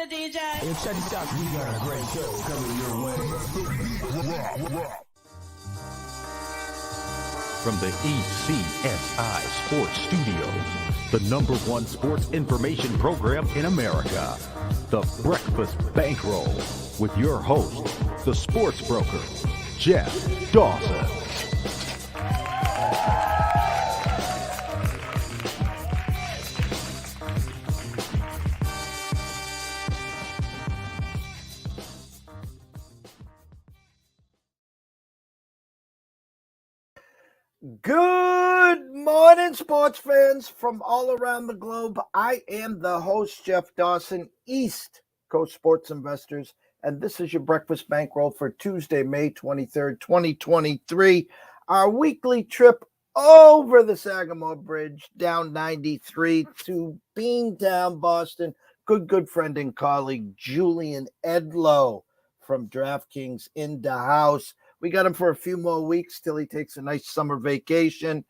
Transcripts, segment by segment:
the DJ. Hey, check this out. We got a great show coming your way. From the ECSI Sports Studios, the #1 sports information program in America, the Breakfast Bankroll, with your host, the sports broker, Jeff Dawson. Good morning, sports fans from all around the globe. I am the host, Jeff Dawson, East Coast Sports Investors, and this is your Breakfast Bankroll for Tuesday, May 23rd, 2023. Our weekly trip over the Sagamore Bridge, down 93 to Beantown, Boston. Good friend and colleague, Julian Edlow from DraftKings in the house. We got him for a few more weeks till he takes a nice summer vacation.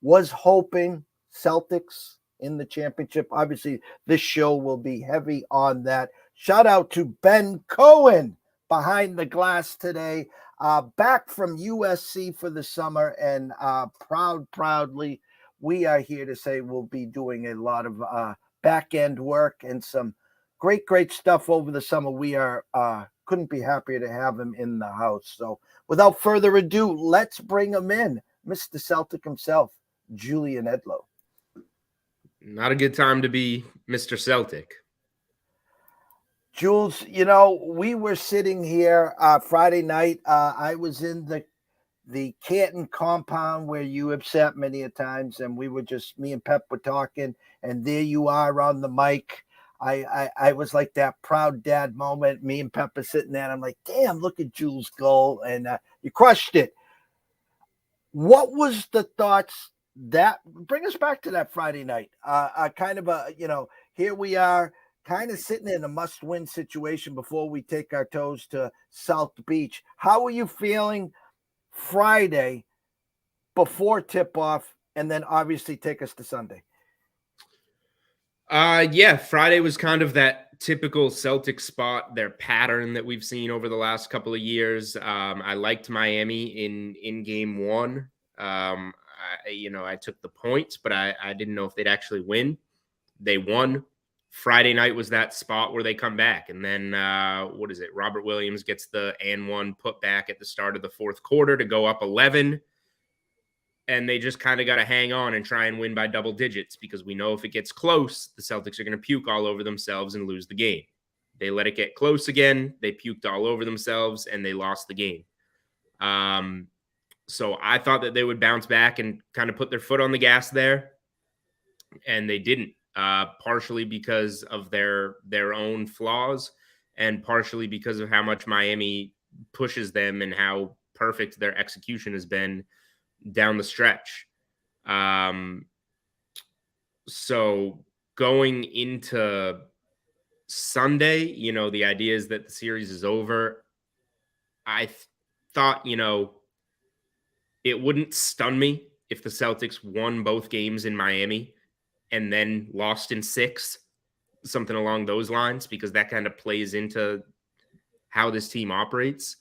Was hoping Celtics in the championship. Obviously, this show will be heavy on that. Shout out to Ben Cohen behind the glass today. Back from USC for the summer, and proudly, we are here to say we'll be doing a lot of back-end work and some great stuff over the summer. We are couldn't be happier to have him in the house. So without further ado, let's bring him in, Mr. Celtic himself, Julian Edlow. Not a good time to be Mr. Celtic. Jules, we were sitting here Friday night. I was in the Canton compound where you have sat many a times, and we were me and Pep were talking, and there you are on the mic. I was like that proud dad moment. Me and Pep are sitting there, and I'm like, damn, look at Jules' goal, and you crushed it. What was the thoughts bring us back to that Friday night? Here we are kind of sitting in a must-win situation before we take our toes to South Beach. How were you feeling Friday before tip-off, and then obviously take us to Sunday? Friday was kind of that typical Celtic spot, their pattern that we've seen over the last couple of years. I liked Miami in game one. I took the points, but I didn't know if they'd actually win. They won. Friday night was that spot where they come back. And then, Robert Williams gets the and one put back at the start of the fourth quarter to go up 11. And they just kind of got to hang on and try and win by double digits, because we know if it gets close, the Celtics are going to puke all over themselves and lose the game. They let it get close again. They puked all over themselves and they lost the game. So I thought that they would bounce back and kind of put their foot on the gas there. And they didn't, partially because of their own flaws and partially because of how much Miami pushes them and how perfect their execution has been down the stretch. So going into Sunday, the idea is that the series is over. I thought, it wouldn't stun me if the Celtics won both games in Miami and then lost in 6, something along those lines, because that kind of plays into how this team operates.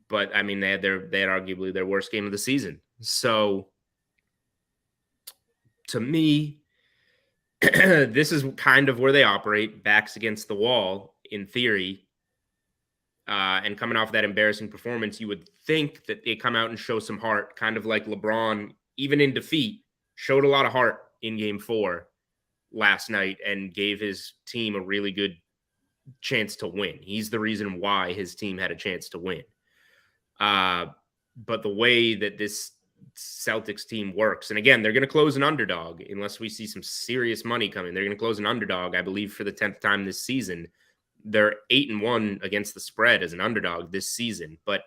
But I mean, they had arguably their worst game of the season. So to me, this is kind of where they operate, backs against the wall in theory. And coming off that embarrassing performance, you would think that they come out and show some heart, kind of like LeBron, even in defeat, showed a lot of heart in game 4 last night and gave his team a really good chance to win. He's the reason why his team had a chance to win. But the way that this Celtics team works, and again, they're going to close an underdog unless we see some serious money coming. They're going to close an underdog, I believe, for the 10th time this season. They're 8-1 against the spread as an underdog this season. But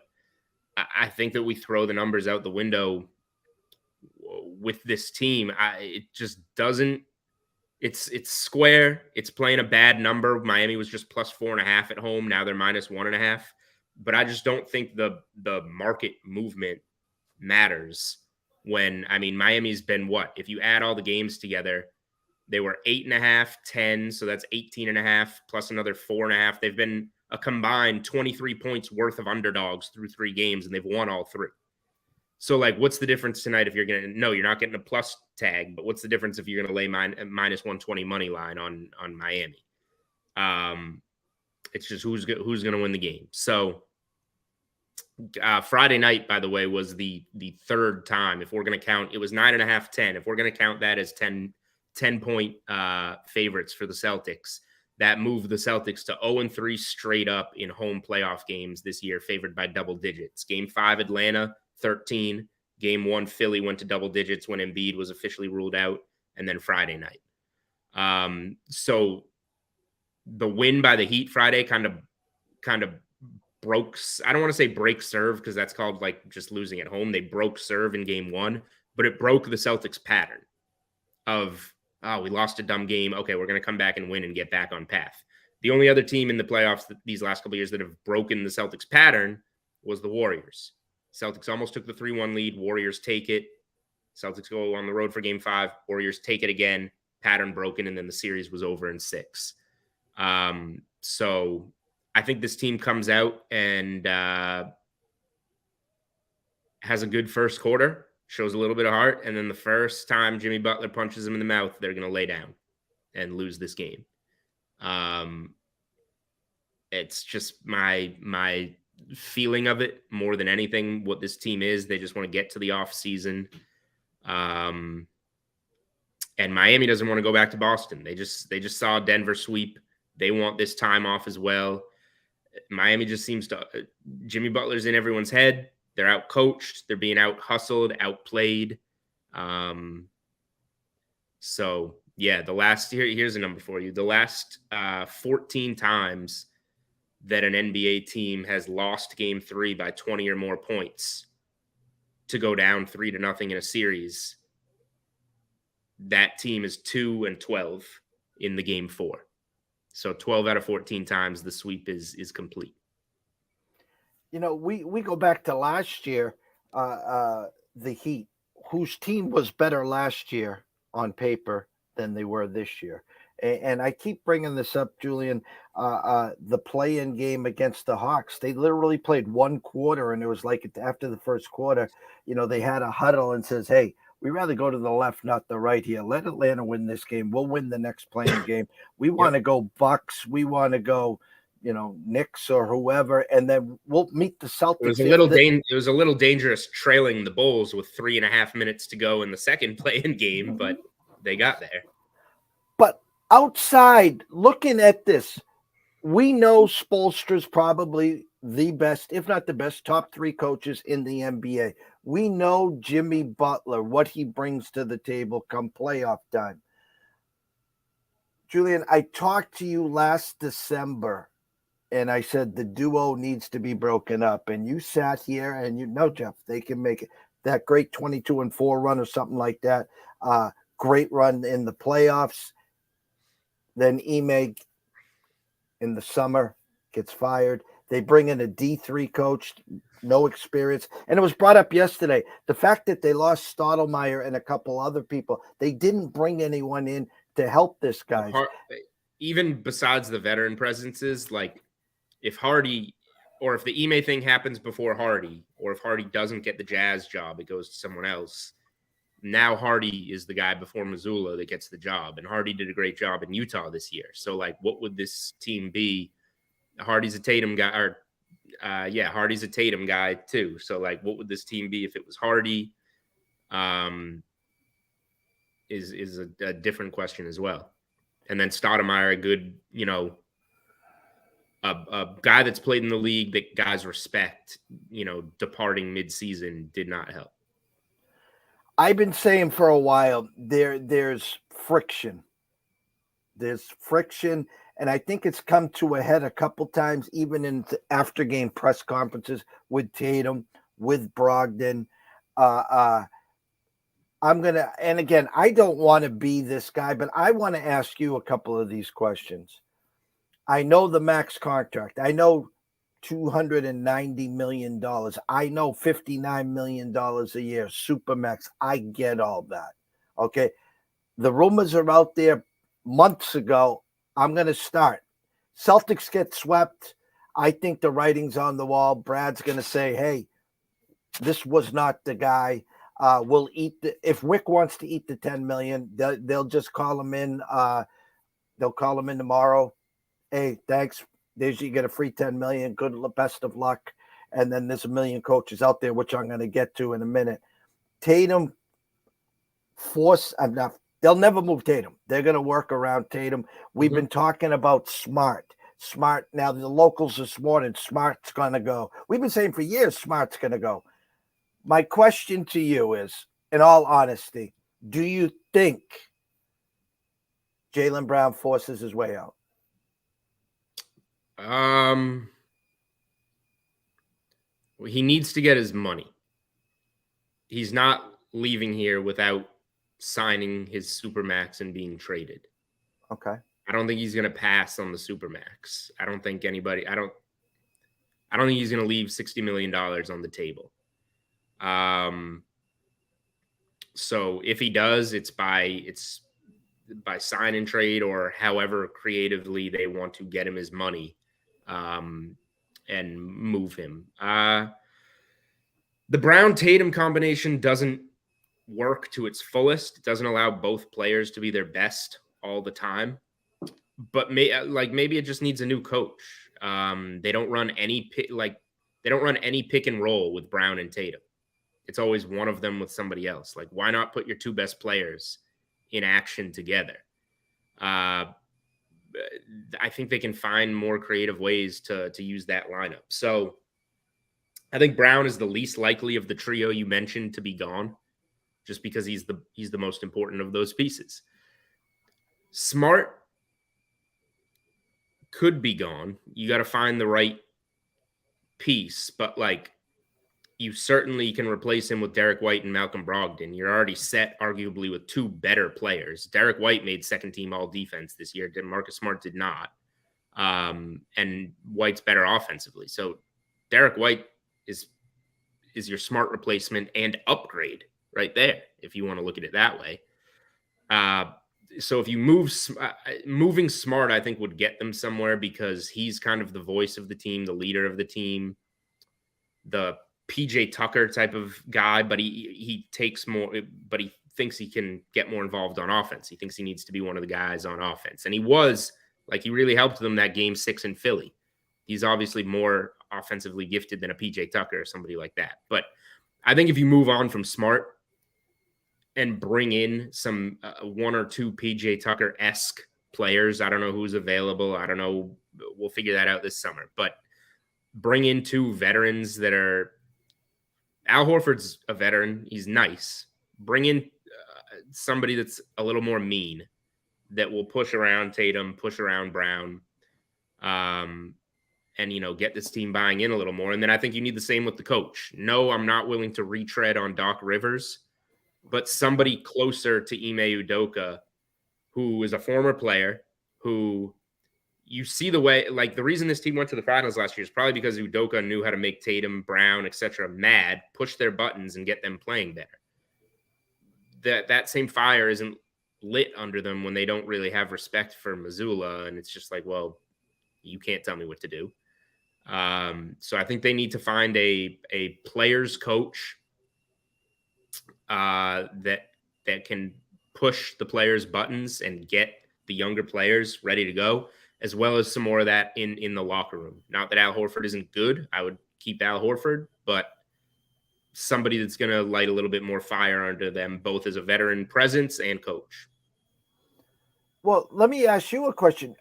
I think that we throw the numbers out the window with this team. It just doesn't. It's square. It's playing a bad number. Miami was just plus 4.5 at home. Now they're minus 1.5. But I just don't think the market movement matters when, Miami's been what? If you add all the games together, They were 8.5, 10. So that's 18.5 plus another 4.5. They've been a combined 23 points worth of underdogs through 3 games, and they've won all 3. So, like, what's the difference tonight if you're going to – no, you're not getting a plus tag, but what's the difference if you're going to lay minus 120 money line on Miami? It's just who's going to win the game. So, Friday night, by the way, was the third time. If we're going to count – it was 9.5, 10. If we're going to count that as 10-point favorites for the Celtics, that moved the Celtics to 0-3 straight up in home playoff games this year, favored by double digits. Game 5, Atlanta – 13. Game 1, Philly went to double digits when Embiid was officially ruled out, and then Friday night. So the win by the Heat Friday kind of broke. I don't want to say break serve because that's called like just losing at home. They broke serve in game 1, but it broke the Celtics pattern of, oh, we lost a dumb game. Okay, we're going to come back and win and get back on path. The only other team in the playoffs these last couple of years that have broken the Celtics pattern was the Warriors. Celtics almost took the 3-1 lead. Warriors take it. Celtics go on the road for game 5. Warriors take it again. Pattern broken, and then the series was over in 6. So I think this team comes out and has a good first quarter, shows a little bit of heart, and then the first time Jimmy Butler punches him in the mouth, they're going to lay down and lose this game. It's just my feeling of it more than anything, what this team is. They just want to get to the off season. And Miami doesn't want to go back to Boston. They just saw Denver sweep. They want this time off as well. Miami just seems to Jimmy Butler's in everyone's head. They're out coached. They're being out hustled, outplayed. So yeah, here's a number for you. The last 14 times that an NBA team has lost game 3 by 20 or more points to go down 3-0 in a series, that team is 2-12 in the game 4. So 12 out of 14 times the sweep is complete. You know, we go back to last year, the Heat, whose team was better last year on paper than they were this year. And I keep bringing this up, Julian, the play-in game against the Hawks. They literally played 1 quarter, and it was like after the first quarter, you know, they had a huddle and says, hey, we'd rather go to the left, not the right here. Let Atlanta win this game. We'll win the next play-in game. We want to go Bucks. We want to go, you know, Knicks or whoever, and then we'll meet the Celtics. It was a little dangerous trailing the Bulls with 3.5 minutes to go in the second play-in game, but they got there. But outside, looking at this, we know Spoelstra's probably the best, if not the best, top 3 coaches in the NBA. We know Jimmy Butler, what he brings to the table come playoff time. Julian, I talked to you last December, and I said the duo needs to be broken up. And you sat here and you know, Jeff, they can make it. That great 22-4 run or something like that. Great run in the playoffs. Then Ime in the summer gets fired. They bring in a D3 coach, no experience. And it was brought up yesterday. The fact that they lost Stoudemire and a couple other people, they didn't bring anyone in to help this guy. Even besides the veteran presences, like if Hardy or if the Ime thing happens before Hardy, or if Hardy doesn't get the Jazz job, it goes to someone else. Now Hardy is the guy before Mazzulla that gets the job, and Hardy did a great job in Utah this year. So, like, what would this team be? Hardy's a Tatum guy, Hardy's a Tatum guy too. So, like, what would this team be if it was Hardy? Is a different question as well. And then Stoudemire, a good, you know, a guy that's played in the league that guys respect, you know, departing midseason did not help. I've been saying for a while, there's friction. There's friction, and I think it's come to a head a couple times, even in the after-game press conferences with Tatum, with Brogdon. And again, I don't want to be this guy, but I want to ask you a couple of these questions. I know the max contract. I know $290 million. I know $59 million a year, Supermax. I get all that. Okay. The rumors are out there months ago. I'm going to start. Celtics get swept. I think the writing's on the wall. Brad's going to say, hey, this was not the guy. We'll eat if Wick wants to eat the 10 million, they'll just call him in. They'll call him in tomorrow. Hey, thanks. There's you get a free 10 million. Good, best of luck. And then there's a million coaches out there, which I'm going to get to in a minute. Tatum force enough. They'll never move Tatum. They're going to work around Tatum. We've been talking about Smart. Now the locals this morning, Smart's going to go. We've been saying for years, Smart's going to go. My question to you is, in all honesty, do you think Jaylen Brown forces his way out? He needs to get his money. He's not leaving here without signing his supermax and being traded. Okay. I don't think he's going to pass on the supermax. I don't think he's going to leave $60 million on the table. So if he does, it's by sign and trade or however creatively they want to get him his money, and move him. The Brown-Tatum combination doesn't work to its fullest. It doesn't allow both players to be their best all the time. But maybe it just needs a new coach. They don't run any pick and roll with Brown and Tatum. It's always one of them with somebody else. Like, why not put your two best players in action together? I think they can find more creative ways to use that lineup. So I think Brown is the least likely of the trio you mentioned to be gone, just because he's the most important of those pieces. Smart could be gone. You got to find the right piece, but you certainly can replace him with Derek White and Malcolm Brogdon. You're already set, arguably, with two better players. Derek White made second-team all-defense this year. Marcus Smart did not. And White's better offensively. So Derek White is your Smart replacement and upgrade right there, if you want to look at it that way. So if you moving Smart, I think would get them somewhere, because he's kind of the voice of the team, the leader of the team, the PJ Tucker type of guy, but he takes more, but he thinks he can get more involved on offense. He thinks he needs to be one of the guys on offense. And he really helped them that game 6 in Philly. He's obviously more offensively gifted than a PJ Tucker or somebody like that. But I think if you move on from Smart and bring in some one or two PJ Tucker-esque players, I don't know who's available. I don't know. We'll figure that out this summer. But bring in two veterans that are – Al Horford's a veteran. He's nice. Bring in somebody that's a little more mean, that will push around Tatum, push around Brown, and, get this team buying in a little more. And then I think you need the same with the coach. No, I'm not willing to retread on Doc Rivers, but somebody closer to Ime Udoka, who is a former player, who you see the way, the reason this team went to the finals last year is probably because Udoka knew how to make Tatum, Brown, etc. mad, push their buttons, and get them playing better. That same fire isn't lit under them when they don't really have respect for Missoula, and it's just well, you can't tell me what to do. So I think they need to find a players coach that can push the players' buttons and get the younger players ready to go, as well as some more of that in the locker room. Not that Al Horford isn't good. I would keep Al Horford, but somebody that's going to light a little bit more fire under them, both as a veteran presence and coach. Well, let me ask you a question.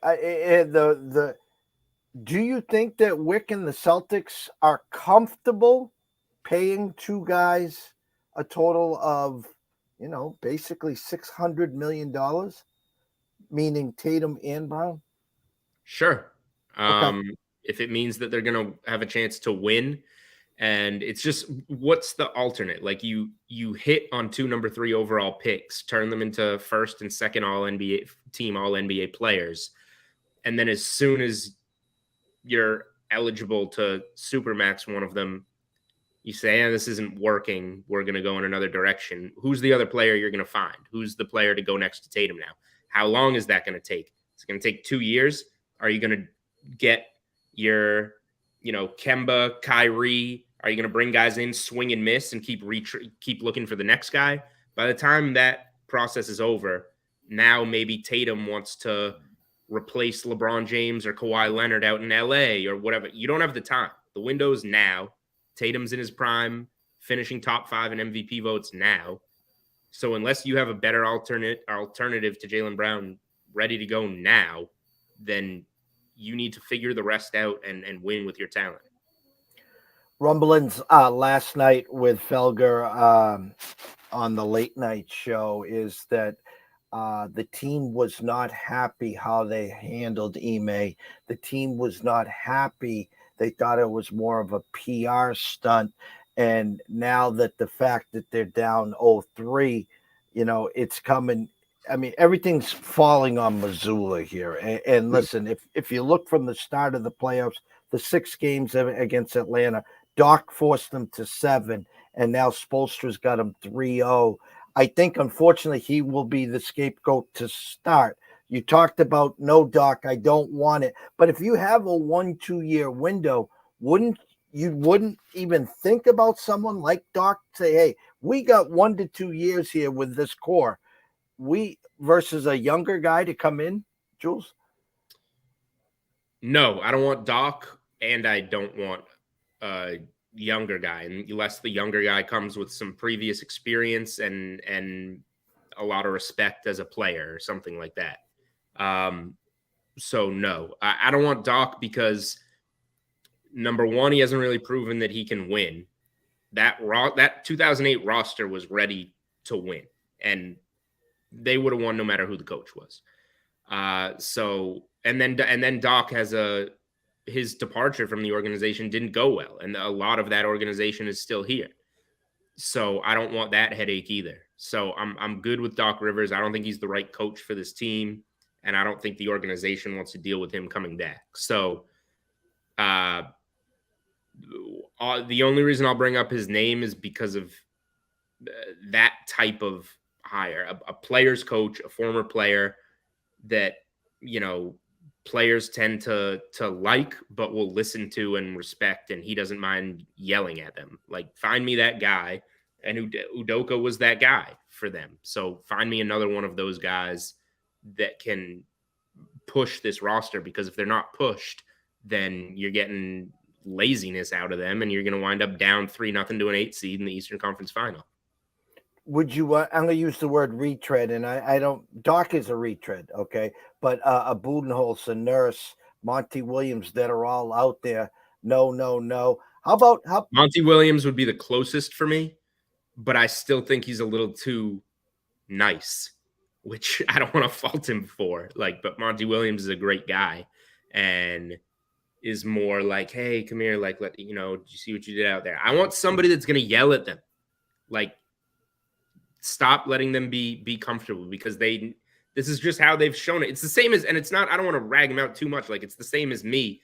Do you think that Wick and the Celtics are comfortable paying two guys a total of, basically $600 million, meaning Tatum and Brown? Sure. Okay. If it means that they're going to have a chance to win, and it's just, what's the alternate? You hit on 2 number 3 overall picks, turn them into first and second all-NBA players. And then as soon as you're eligible to supermax one of them, You say, this isn't working. We're going to go in another direction. Who's the other player you're going to find? Who's the player to go next to Tatum now? How long is that going to take? It's going to take 2 years. Are you going to get your, Kemba, Kyrie? Are you going to bring guys in, swing and miss, and keep looking for the next guy? By the time that process is over, now maybe Tatum wants to replace LeBron James or Kawhi Leonard out in LA or whatever. You don't have the time. The window's now. Tatum's in his prime, finishing top 5 in MVP votes now. So unless you have a better alternative to Jaylen Brown ready to go now, then you need to figure the rest out and win with your talent. Rumblings last night with Felger on the late night show is that the team was not happy how they handled Ime. The team was not happy. They thought it was more of a PR stunt. And now that the fact that they're down 0-3, it's coming. I mean, everything's falling on Missoula here. And listen, if you look from the start of the playoffs, the 6 games against Atlanta, Doc forced them to 7, and now Spoelstra's got them 3-0. I think, unfortunately, he will be the scapegoat to start. You talked about, no, Doc, I don't want it. But if you have a 1-2 year window, wouldn't even think about someone like Doc? Say, hey, we got 1 to 2 years here with this core. Versus a younger guy to come in, Jules? No, I don't want Doc, and I don't want a younger guy, unless the younger guy comes with some previous experience and a lot of respect as a player or something like that. So no, I don't want Doc because, number one, he hasn't really proven that he can win. That 2008 roster was ready to win, and they would have won no matter who the coach was. And then Doc has his departure from the organization didn't go well, and a lot of that organization is still here. So I don't want that headache either. So I'm good with Doc Rivers. I don't think he's the right coach for this team, and I don't think the organization wants to deal with him coming back. So the only reason I'll bring up his name is because of that type of hire, a player's coach, a former player that, players tend to like, but will listen to and respect, and he doesn't mind yelling at them. Like, find me that guy, and Udoka was that guy for them. So find me another one of those guys that can push this roster, because if they're not pushed, then you're getting laziness out of them, and you're going to wind up down 3-0 to an 8 seed in the Eastern Conference Final. Would you I'm going to use the word retread, and I don't, Doc is a retread, okay? But a Budenholzer, a Nurse, Monty Williams, that are all out there. No. How Monty Williams would be the closest for me, but I still think he's a little too nice, which I don't want to fault him for. But Monty Williams is a great guy and is more like, hey, come here, did you see what you did out there? I want somebody that's going to yell at them. Stop letting them be comfortable, because this is just how they've shown it. It's the same as, and it's not, I don't want to rag them out too much. It's the same as me,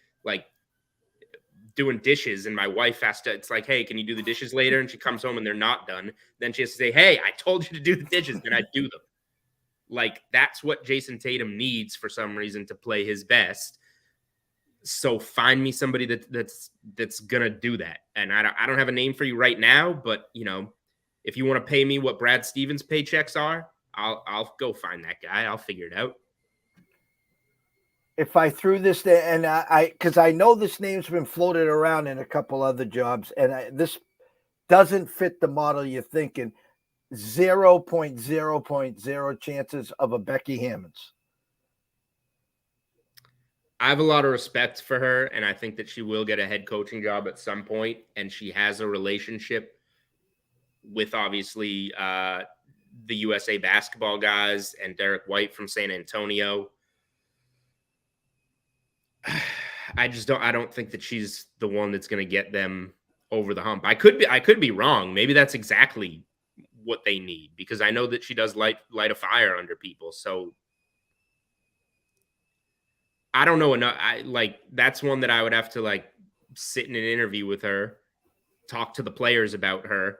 doing dishes, and my wife has to, it's like, hey, can you do the dishes later? And she comes home and they're not done. Then she has to say, hey, I told you to do the dishes, and I do them. That's what Jason Tatum needs for some reason to play his best. So find me somebody that's gonna do that. And I don't have a name for you right now, but if you want to pay me what Brad Stevens' paychecks are, I'll go find that guy. I'll figure it out. If I threw this there, and because I know this name's been floated around in a couple other jobs, and this doesn't fit the model you're thinking, 0.0.0 chances of a Becky Hammonds. I have a lot of respect for her, and I think that she will get a head coaching job at some point, and she has a relationship with, obviously, the USA basketball guys and Derek White from San Antonio. I don't think that she's the one that's going to get them over the hump. I could be wrong. Maybe that's exactly what they need, because I know that she does light a fire under people. So I don't know enough. That's one that I would have to sit in an interview with her, talk to the players about her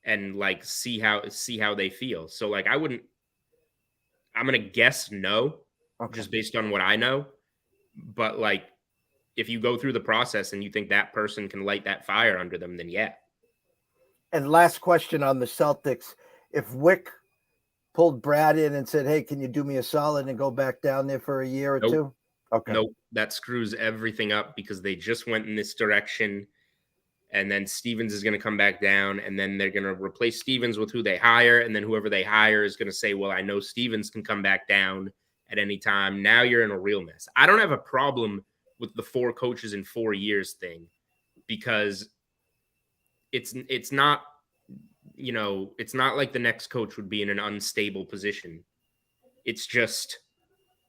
and like see how they feel. So like I'm gonna guess no, just based on what I know. But like if you go through the process and you think that person can light that fire under them, then yeah. And last question on the Celtics. If Wick pulled Brad in and said, hey, can you do me a solid and go back down there for a year or two? Okay. Nope. That screws everything up because they just went in this direction. And then Stevens is going to come back down, and then they're going to replace Stevens with who they hire. And then whoever they hire is going to say, well, I know Stevens can come back down at any time. Now you're in a real mess. I don't have a problem with the 4 coaches in 4 years thing because it's not, you know, it's not like the next coach would be in an unstable position. It's just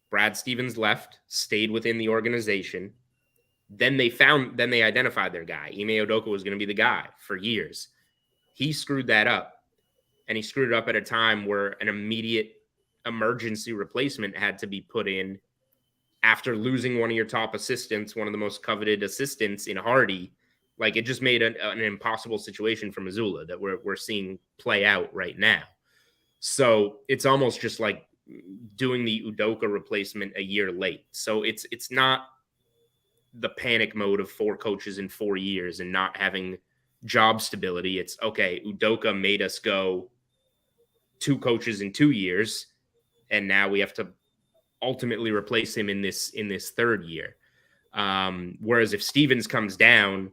Brad Stevens left, stayed within the organization. Then they identified their guy. Ime Udoka was going to be the guy for years. He screwed that up, and he screwed it up at a time where an immediate emergency replacement had to be put in after losing one of your top assistants, one of the most coveted assistants in Hardy. Like, it just made an impossible situation for Missoula that we're seeing play out right now. So it's almost just like doing the Udoka replacement a year late. So it's not the panic mode of 4 coaches in 4 years and not having job stability. It's okay, Udoka made us go 2 coaches in 2 years, and now we have to ultimately replace him in this 3rd year. Whereas if Stevens comes down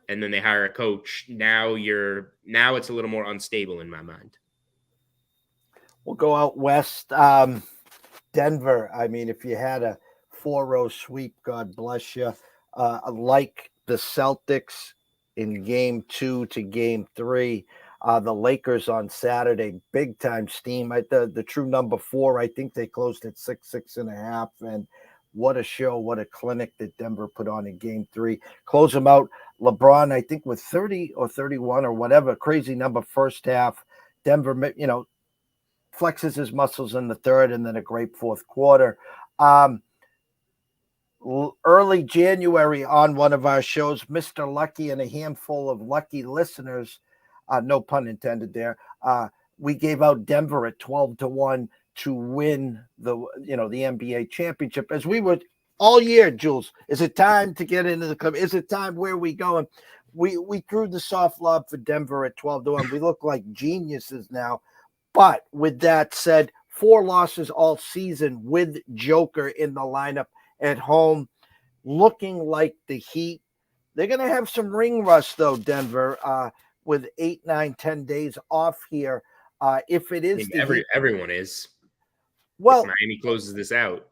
and then they hire a coach, now it's a little more unstable in my mind. We'll go out west. Denver. I mean, if you had a 4-row sweep, God bless you. Like the Celtics in game 2 to game 3, the Lakers on Saturday, big time steam. The true number 4, I think they closed at 6.5. And what a show, what a clinic that Denver put on in game 3. Close them out. LeBron, I think, with 30 or 31 or whatever, crazy number first half. Denver, flexes his muscles in the 3rd, and then a great 4th quarter. Early January on one of our shows, Mr. Lucky and a handful of lucky listeners, no pun intended there, we gave out Denver at 12-1 to win the NBA championship. As we were all year, Jules, is it time to get into the club? Is it time? Where are we going? We threw the soft lob for Denver at 12-1. We look like geniuses now. But with that said, 4 losses all season with Joker in the lineup at home, looking like the Heat. They're going to have some ring rust, though, Denver, with 8, 9, 10 days off here. If it is everyone is. Well, if Miami closes this out.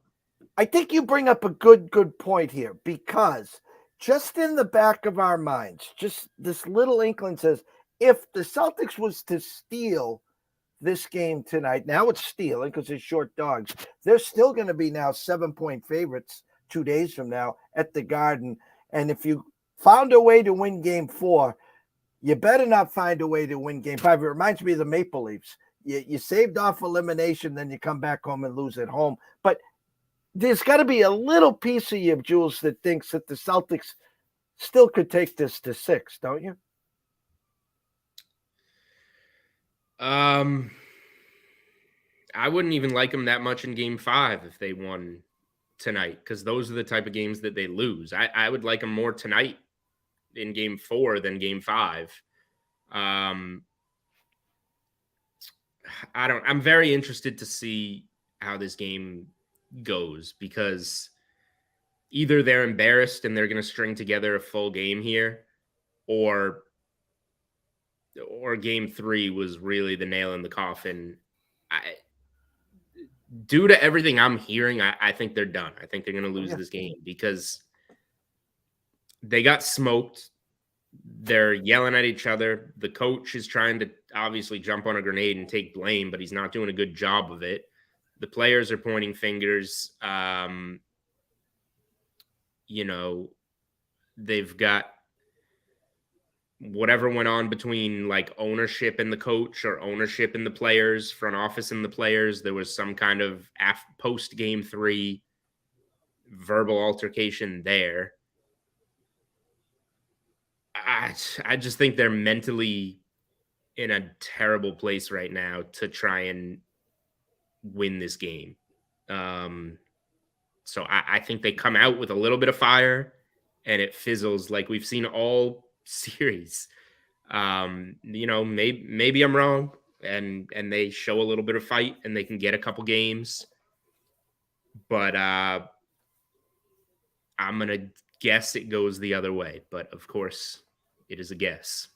I think you bring up a good point here, because just in the back of our minds, just this little inkling says, if the Celtics was to steal this game tonight, now it's stealing because it's short dogs, they're still going to be now 7-point favorites 2 days from now at the Garden. And if you found a way to win game 4, you better not find a way to win game 5. It reminds me of the Maple Leafs. You saved off elimination, then you come back home and lose at home. But there's got to be a little piece of you, Jules, that thinks that the Celtics still could take this to 6, don't you? I wouldn't even like them that much in game 5 if they won tonight, because those are the type of games that they lose. I would like them more tonight in game 4 than game 5. I'm very interested to see how this game goes, because either they're embarrassed and they're going to string together a full game here, or game 3 was really the nail in the coffin. Due to everything I'm hearing, I think they're done. I think they're going to lose this game because they got smoked. They're yelling at each other. The coach is trying to obviously jump on a grenade and take blame, but he's not doing a good job of it. The players are pointing fingers. They've got whatever went on between like ownership and the coach, or ownership and the players, front office and the players. There was some kind of post game 3 verbal altercation there. I just think they're mentally in a terrible place right now to try and win this game. So I think they come out with a little bit of fire and it fizzles like we've seen all series. Maybe I'm wrong and they show a little bit of fight and they can get a couple games. But I'm going to guess it goes the other way. But of course, it is a guess.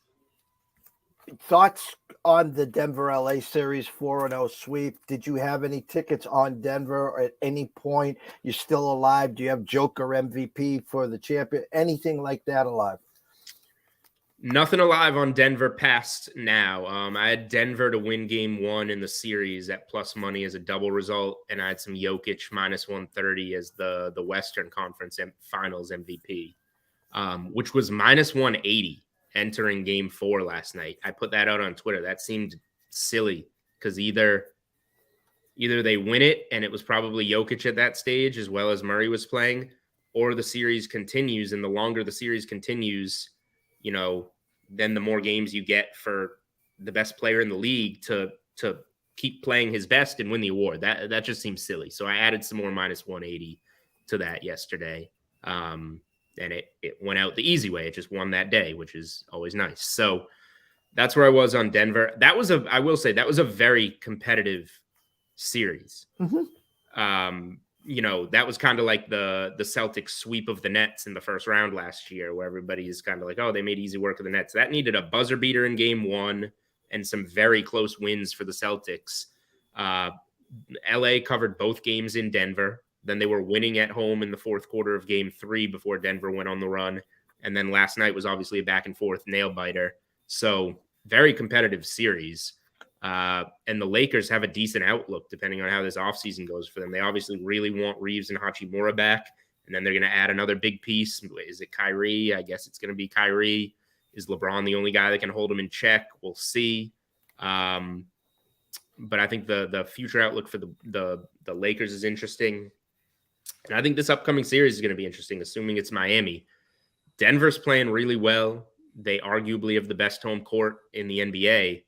Thoughts on the Denver LA series 4-0 sweep? Did you have any tickets on Denver at any point? You're still alive? Do you have Joker MVP for the champion? Anything like that alive? Nothing alive on Denver past now. I had Denver to win game 1 in the series at plus money as a double result, and I had some Jokic minus 130 as the Western Conference Finals MVP, which was minus 180 entering game 4 last night. I put that out on Twitter. That seemed silly because either they win it, and it was probably Jokic at that stage as well as Murray was playing, or the series continues, and the longer the series continues, then the more games you get for the best player in the league to keep playing his best and win the award. That just seems silly. So I added some more minus 180 to that yesterday. And it went out the easy way. It just won that day, which is always nice. So that's where I was on Denver. I will say that was a very competitive series. Mm-hmm. That was kind of like the Celtics sweep of the Nets in the first round last year, where everybody is kind of like, oh, they made easy work of the Nets. That needed a buzzer beater in game 1 and some very close wins for the Celtics. LA covered both games in Denver. Then they were winning at home in the fourth quarter of game 3 before Denver went on the run. And then last night was obviously a back and forth nail biter. So very competitive series. And the Lakers have a decent outlook depending on how this offseason goes for them. They obviously really want Reeves and Hachimura back. And then they're going to add another big piece. Is it Kyrie? I guess it's going to be Kyrie. Is LeBron the only guy that can hold him in check? We'll see. But I think the future outlook for the Lakers is interesting. And I think this upcoming series is going to be interesting, assuming it's Miami. Denver's playing really well. They arguably have the best home court in the NBA.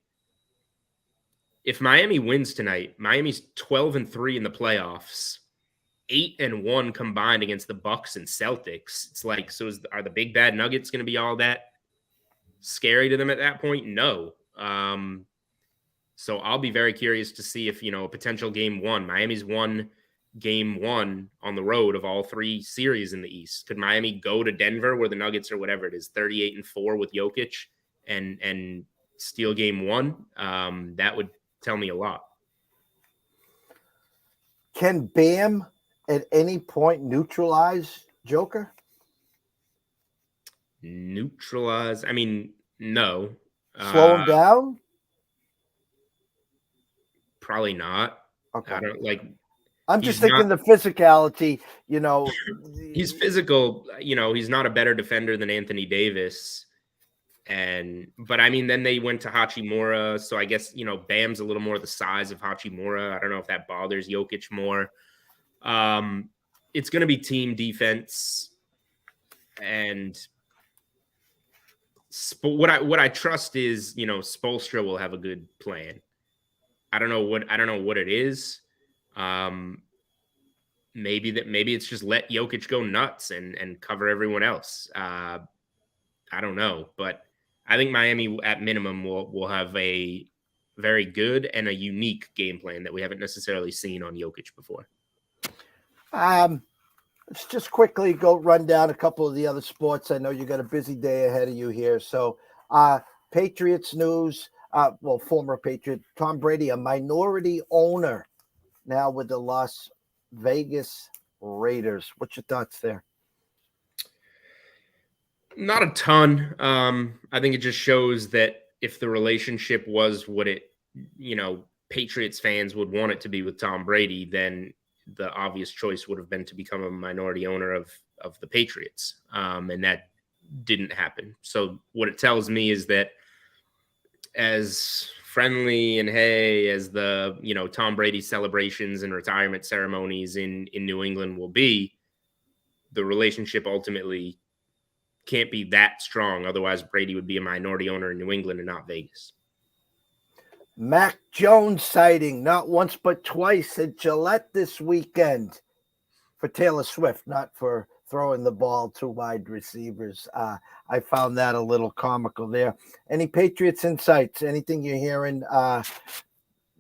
If Miami wins tonight, Miami's 12-3 in the playoffs, 8-1 combined against the Bucks and Celtics. It's like, are the big bad Nuggets going to be all that scary to them at that point? No. So I'll be very curious to see if, a potential game 1, Miami's won game 1 on the road of all 3 series in the East. Could Miami go to Denver where the Nuggets or whatever it is, 38-4 with Jokic and steal game 1? That would tell me a lot. Can Bam at any point neutralize Joker? Neutralize? I mean, no. Slow him down? Probably not. Okay. I don't like. I'm just thinking the physicality, He's physical, he's not a better defender than Anthony Davis. But I mean, then they went to Hachimura. So I guess, Bam's a little more the size of Hachimura. I don't know if that bothers Jokic more. It's going to be team defense. And what I trust is, Spoelstra will have a good plan. I don't know what it is. Maybe it's just let Jokic go nuts and cover everyone else. I don't know, but I think Miami at minimum will have a very good and a unique game plan that we haven't necessarily seen on Jokic before. Let's just quickly go run down a couple of the other sports. I know you got a busy day ahead of you here. So Patriots news, former Patriot Tom Brady, a minority owner now with the Las Vegas Raiders. What's your thoughts there? Not a ton. I think it just shows that if the relationship was what it, Patriots fans would want it to be with Tom Brady, then the obvious choice would have been to become a minority owner of the Patriots. And that didn't happen. So what it tells me is that as friendly and as the, Tom Brady celebrations and retirement ceremonies in New England will be, the relationship ultimately can't be that strong. Otherwise, Brady would be a minority owner in New England and not Vegas. Mac Jones sighting, not once but twice at Gillette this weekend for Taylor Swift, not for throwing the ball to wide receivers. I found that a little comical there. Any Patriots insights? Anything you're hearing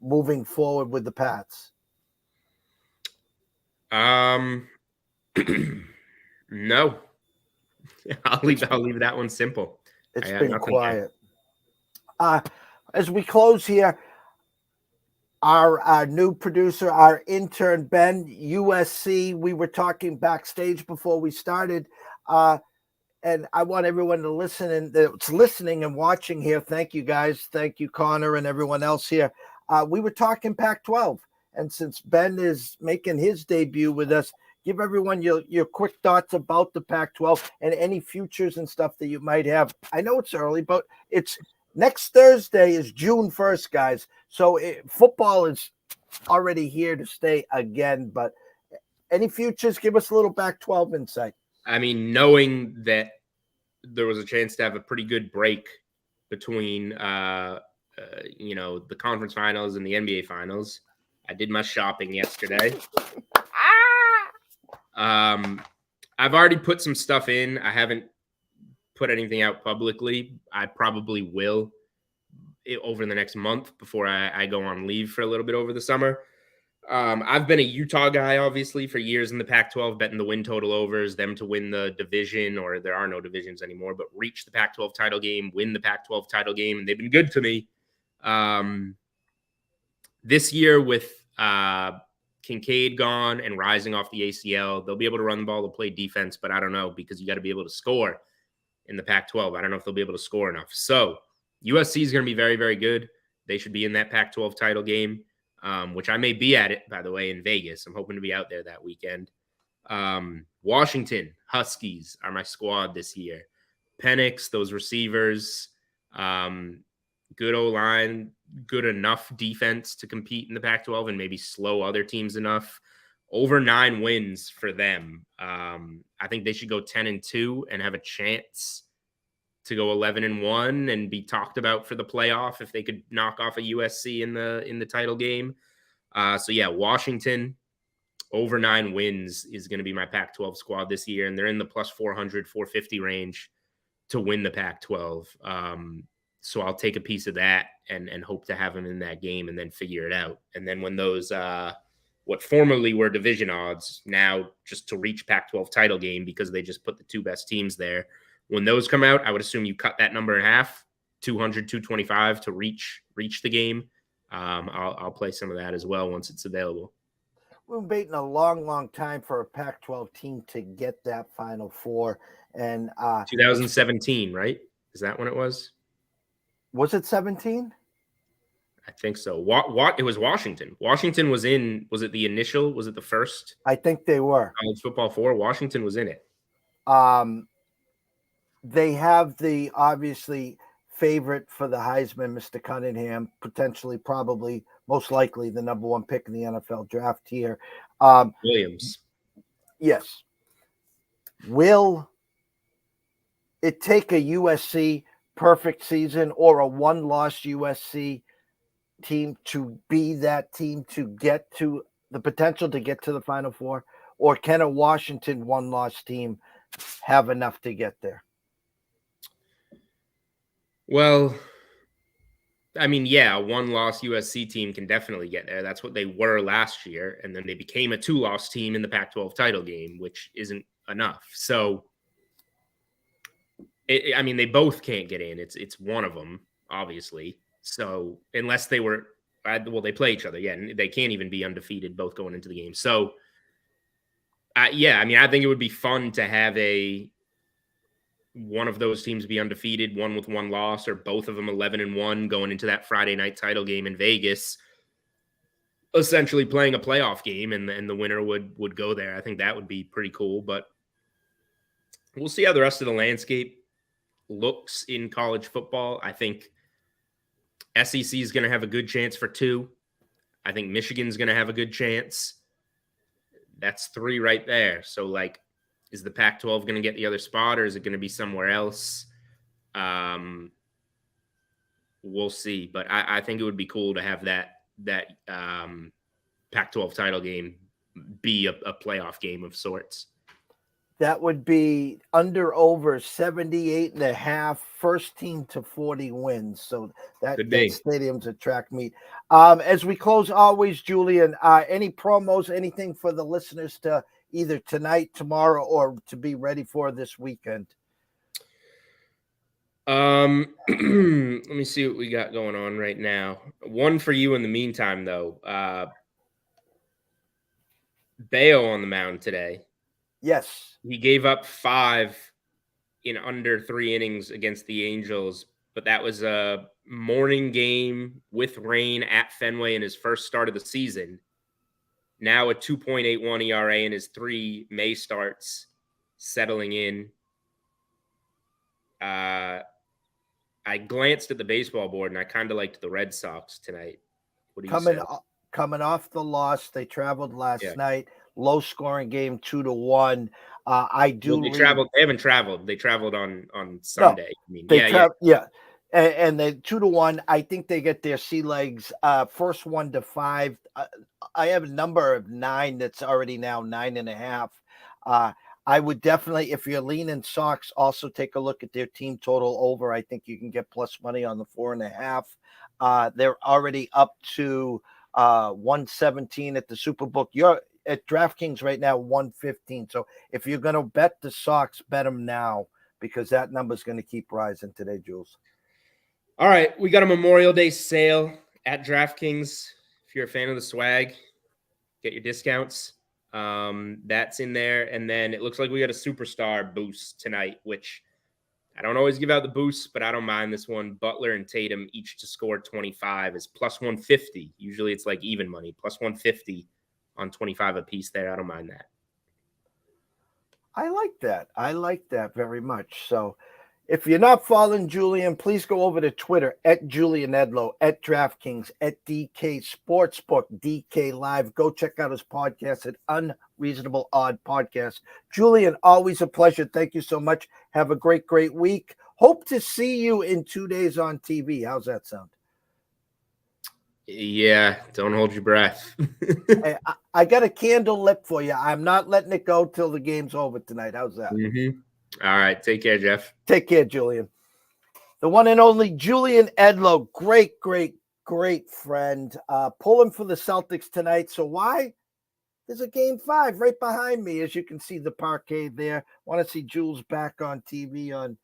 moving forward with the Pats? No. I'll leave that one simple. It's been quiet. As we close here, our new producer, our intern, Ben, USC, we were talking backstage before we started, and I want everyone to listen and that's listening and watching here. Thank you, guys. Thank you, Connor, and everyone else here. We were talking Pac-12, and since Ben is making his debut with us, give everyone your quick thoughts about the Pac-12 and any futures and stuff that you might have. I know it's early, but it's next Thursday is June 1st, guys. So football is already here to stay again. But any futures, give us a little Pac-12 insight. I mean, knowing that there was a chance to have a pretty good break between, the conference finals and the NBA finals, I did my shopping yesterday. I've already put some stuff in. I haven't put anything out publicly. I probably will over the next month before I go on leave for a little bit over the summer. I've been a Utah guy, obviously, for years in the Pac-12, betting the win total overs, them to win the division, or there are no divisions anymore, but reach the Pac-12 title game, win the Pac-12 title game, and they've been good to me. This year with Kincaid gone and rising off the ACL, they'll be able to run the ball, to play defense, but I don't know, because you got to be able to score in the Pac-12. I don't know if they'll be able to score enough. So USC is going to be very, very good. They should be in that Pac-12 title game, which I may be at it, by the way, in Vegas. I'm hoping to be out there that weekend. Washington Huskies are my squad this year. Penix, those receivers, good O-line, good enough defense to compete in the Pac-12 and maybe slow other teams enough. Over 9 wins for them. I think they should go 10-2 and have a chance to go 11-1 and be talked about for the playoff if they could knock off a USC in the title game. So yeah, Washington over 9 wins is going to be my Pac-12 squad this year, and they're in the plus 400, 450 range to win the Pac-12. So I'll take a piece of that and hope to have them in that game and then figure it out. And then when those what formerly were division odds, now just to reach Pac-12 title game because they just put the 2 best teams there. When those come out, I would assume you cut that number in half, 200, 225 to reach the game. I'll play some of that as well once it's available. We've been waiting a long, long time for a Pac-12 team to get that Final Four. And 2017, right? Is that when it was? Was it 17? I think so. What? It was Washington. Washington was in. Was it the initial? Was it the first? I think they were. College Football 4. Washington was in it. They have the obviously favorite for the Heisman, Mr. Cunningham, potentially, probably, most likely the number 1 pick in the NFL draft here. Williams. Yes. Will it take a USC perfect season or a 1-loss USC team to be that team to get to the potential to get to the Final Four? Or can a Washington 1-loss team have enough to get there? Well, I mean, yeah, a 1-loss USC team can definitely get there. That's what they were last year. And then they became a 2-loss team in the Pac-12 title game, which isn't enough. So, I mean, they both can't get in. It's one of them, obviously. So unless they were, they play each other. Yeah, and they can't even be undefeated both going into the game. So, yeah, I mean, I think it would be fun to have one of those teams be undefeated, one with 1 loss, or both of them 11-1 going into that Friday night title game in Vegas, essentially playing a playoff game, and the winner would go there. I think that would be pretty cool, but we'll see how the rest of the landscape looks in college football. I think SEC is going to have a good chance for 2. I think Michigan's going to have a good chance. That's 3 right there. So, like, Is the Pac-12 going to get the other spot, or is it going to be somewhere else? We'll see. But I think it would be cool to have that Pac-12 title game be a playoff game of sorts. That would be under over 78.5, first team to 40 wins. So that stadium's a track meet. As we close, always, Julian, any promos, anything for the listeners to either tonight, tomorrow, or to be ready for this weekend? Let me see what we got going on right now. One for you in the meantime, though. Bayo on the mound today. Yes. He gave up 5 in under 3 innings against the Angels, but that was a morning game with rain at Fenway in his first start of the season. Now a 2.81 ERA in his 3 May starts, settling in. I glanced at the baseball board, and I kind of liked the Red Sox tonight. What do you say? Coming off the loss, they traveled last night. Low scoring game, 2-1. They haven't traveled. They traveled on Sunday. And they 2-1. I think they get their sea legs. First 1-5. I have a number of 9 that's already now 9.5. I would definitely, if you're leaning Sox, also take a look at their team total over. I think you can get plus money on the 4.5. They're already up to 117 at the Superbook. You're at DraftKings right now, 115. So if you're going to bet the Sox, bet them now, because that number is going to keep rising today, Jules. All right. We got a Memorial Day sale at DraftKings. If you're a fan of the swag, get your discounts. That's in there. And then it looks like we got a superstar boost tonight, which I don't always give out the boosts, but I don't mind this one. Butler and Tatum each to score 25 is plus 150. Usually it's like even money, plus 150 on 25 a piece there. I don't mind that. I like that. I like that very much. So if you're not following Julian, please go over to Twitter at Julian Edlow, at DraftKings, at DK Sportsbook, DK Live. Go check out his podcast at Unreasonable Odd Podcast. Julian, always a pleasure. Thank you so much. Have a great, great week. Hope to see you in 2 days on TV. How's that sound? Yeah, don't hold your breath. Hey, I got a candle lit for you. I'm not letting it go till the game's over tonight. How's that? Mm-hmm. All right. Take care, Jeff. Take care, Julian. The one and only Julian Edlow. Great, great, great friend. Pulling for the Celtics tonight. So why? There's a game 5 right behind me. As you can see the parquet there. Want to see Jules back on TV on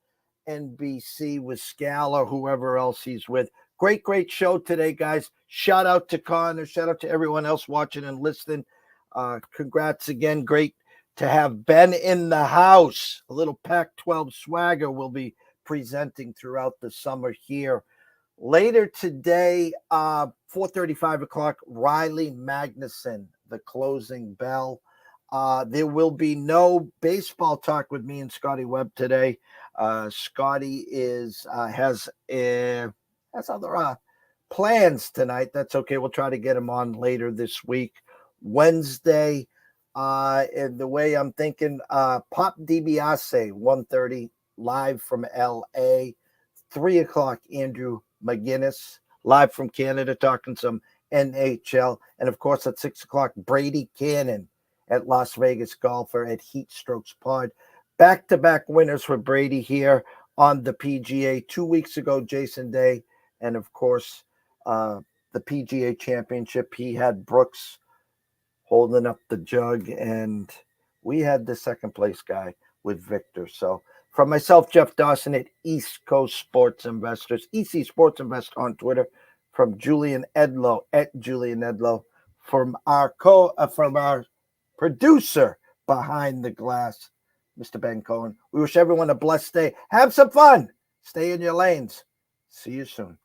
NBC with Scal or whoever else he's with. Great, great show today, guys. Shout out to Connor. Shout out to everyone else watching and listening. Congrats again. Great to have Ben in the house. A little Pac-12 swagger will be presenting throughout the summer here. Later today, 4:35 o'clock, Riley Magnuson, the closing bell. There will be no baseball talk with me and Scotty Webb today. Scotty has other plans tonight. That's okay. We'll try to get him on later this week. Wednesday, and the way I'm thinking, Pop DiBiase, 1:30, live from LA. 3 o'clock, Andrew McGinnis, live from Canada, talking some NHL. And of course, at 6 o'clock, Brady Cannon at Las Vegas Golfer at Heat Strokes Pod. Back-to-back winners for Brady here on the PGA. 2 weeks ago, Jason Day. And of course, the PGA Championship, he had Brooks holding up the jug, and we had the second place guy with Victor. So from myself, Jeff Dawson at East Coast Sports Investors, EC Sports Invest on Twitter, from Julian Edlow at Julian Edlow, from our producer behind the glass, Mr. Ben Cohen. We wish everyone a blessed day. Have some fun. Stay in your lanes. See you soon.